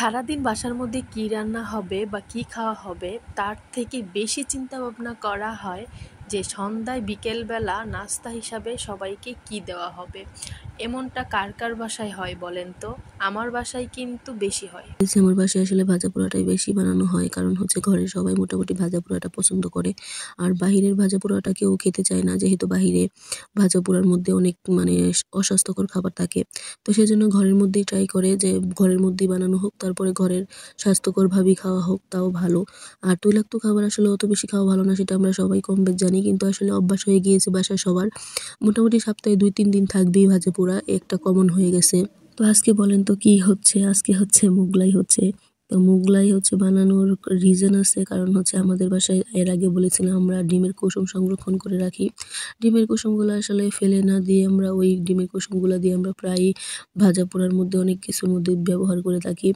সারাদিন বাসার মধ্যে কী রান্না হবে বা কী খাওয়া হবে তার থেকে বেশি চিন্তা ভাবনা করা হয় যে সন্ধ্যায় বিকেলবেলা নাস্তা হিসাবে সবাইকে কী দেওয়া হবে। এমনটা কার কার বাসায় হয় বলেন তো? আমার বাসায় কিন্তু বেশি হয়। আমার বাসায় আসলে ভাজা পোড়াটাই বেশি বানানো হয়। কারণ হচ্ছে ঘরের সবাই মোটামুটি ভাজা পোড়াটা পছন্দ করে। আর বাহিরের ভাজা পোড়াটা কেউ খেতে চায় না। যেহেতু বাহিরে ভাজা পোড়ার মধ্যে অনেক মানে অস্বাস্থ্যকর খাবার থাকে। তো সেজন্য ঘরের মধ্যেই ট্রাই করে যে ঘরের মধ্যেই বানানো হোক। তারপরে ঘরের স্বাস্থ্যকরভাবেই খাওয়া হোক তাও ভালো। আর তৈলাক্ত খাবার আসলে অত বেশি খাওয়া ভালো না, সেটা আমরা সবাই কম বেশ জানি। কিন্তু আসলে অভ্যাস হয়ে গিয়েছে বাসায় সবার। মোটামুটি সপ্তাহে ২-৩ দিন থাকবেই ভাজা পোড়া। একটা কমন হয়ে গেছে। তো আজকে বলেন তো কি হচ্ছে? আজকে হচ্ছে মোগলাই হচ্ছে। তো মোগলাই হচ্ছে বানানোর রিজন আছে। কারণ হচ্ছে আমাদের বাসায় এর আগে বলেছিলাম আমরা ডিমের কুসুম সংরক্ষণ করে রাখি। ডিমের কুসুমগুলো আসলে ফেলে না দিয়ে আমরা ওই ডিমের কুসুমগুলা দিয়ে আমরা প্রায়ই ভাজা পোড়ার মধ্যে অনেক কিছুর মধ্যে ব্যবহার করে থাকি।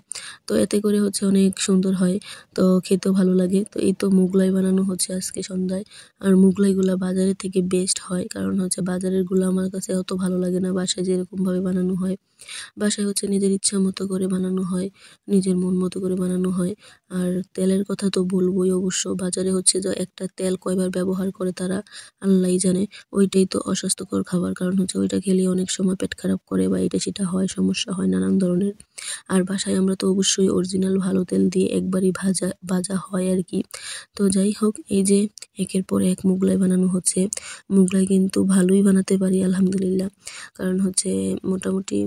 তো এতে করে হচ্ছে অনেক সুন্দর হয়। তো খেতেও ভালো লাগে। তো এই তো মোগলাই বানানো হচ্ছে আজকে সন্ধ্যায়। আর মোগলাইগুলা বাজারের থেকে বেস্ট হয়। কারণ হচ্ছে বাজারেরগুলো আমার কাছে অত ভালো লাগে না। বাসায় যেরকমভাবে বানানো হয়। বাসায় হচ্ছে নিজের ইচ্ছা মতো করে বানানো হয়, নিজের মন মতো করে বানানো হয়। আর তেলের কথা তো বলবোই অবশ্য। বাজারে হচ্ছে যে একটা তেল কয়বার ব্যবহার করে তারা আল্লাহই জানে। ওইটাই তো অস্বাস্থ্যকর খাবার। কারণ হচ্ছে ওইটা খেলে অনেক সময় পেট খারাপ করে বা এটা সেটা হয়, সমস্যা হয় নানান ধরনের। আর বাসায় আমরা তো অবশ্যই অরিজিনাল ভালো তেল দিয়ে একবারই ভাজা হয় আরকি। তো যাই হোক, এই যে একের পর এক মোগলাই বানানো হচ্ছে। মোগলাই কিন্তু ভালোই বানাতে পারি আলহামদুলিল্লাহ। কারণ হচ্ছে মোটামুটি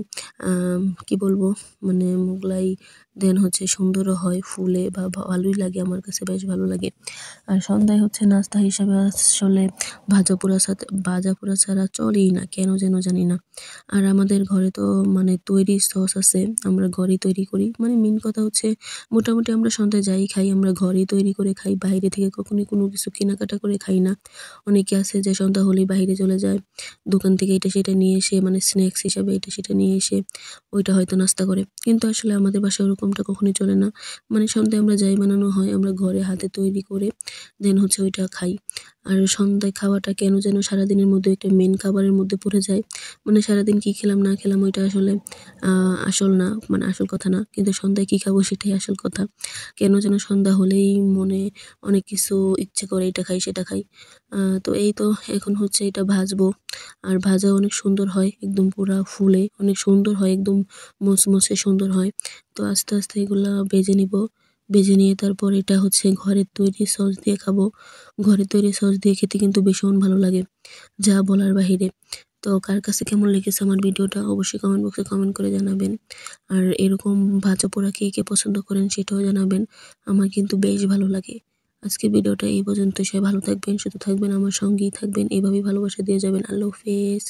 কি বলবো, মানে মোগলাই দেন হচ্ছে সুন্দরও হয়, ফুলে বা ভালোই লাগে, আমার কাছে বেশ ভালো লাগে। আর সন্ধ্যায় হচ্ছে নাস্তা হিসাবে আসলে ভাজা পোড়া ছাড়া চলেই না, কেন যেন জানি না। আর আমাদের ঘরে তো মানে তৈরি সস আছে, আমরা ঘরেই তৈরি করি। মানে মেইন কথা হচ্ছে মোটামুটি আমরা সন্ধ্যায় যাই খাই আমরা ঘরেই তৈরি করে খাই। বাইরে থেকে কখনোই কোনো কিছু কেনাকাটা করে খাই না। অনেকে আছে যে সন্ধ্যা হলেই বাহিরে চলে যায়। দোকান থেকে এটা সেটা নিয়ে এসে মানে স্ন্যাক্স হিসাবে এটা সেটা নিয়ে এসে ওইটা হয়তো নাস্তা করে। কিন্তু আসলে আমাদের বাসায় ওরকমটা কখনোই চলে না। মানে সন্ধ্যায় আমরা যাই বানানো হয় আমরা ঘরে হাতে তৈরি করে দেন হচ্ছে ওইটা খাই। আর সন্ধ্যায় খাওয়াটা কেন যেন সারাদিনের মধ্যে একটা মেইন খাবারের মধ্যে পড়ে যায়। মানে সারাদিন কি খেলাম না খেলাম ওইটা আসলে আসল না, মানে আসল কথা না। কিন্তু সন্ধ্যায় কি খাবো সেটাই আসল কথা। কেন যেন সন্ধ্যা হলেই মনে অনেক কিছু ইচ্ছে করে, এটা খাই সেটা খাই। তো এই তো এখন হচ্ছে এটা ভাজবো। আর ভাজা অনেক সুন্দর হয়, একদম পুরা ফুলে অনেক সুন্দর হয়, একদম মুচমুচে সুন্দর হয়। তো আস্তে আস্তে এগুলা ভেজে নিব। ভেজে নিয়ে তারপর এটা হচ্ছে ঘরের তৈরি সস দিয়ে খাবো। ঘরের তৈরি সস দিয়ে খেতে কিন্তু ভীষণ ভালো লাগে, যা বলার বাহিরে। তো কার কাছে কেমন লেগেছে আমার ভিডিওটা অবশ্যই কমেন্ট বক্সে কমেন্ট করে জানাবেন। আর এরকম ভাজা পোড়া কে কে পছন্দ করেন সেটাও জানাবেন। আমার কিন্তু বেশ ভালো লাগে। আজকের ভিডিওটা এই পর্যন্ত। সবাই ভালো থাকবেন, সুস্থ থাকবেন, আমার সঙ্গেই থাকবেন, এভাবেই ভালোবাসা দিয়ে যাবেন। আল্লাহ হাফেজ।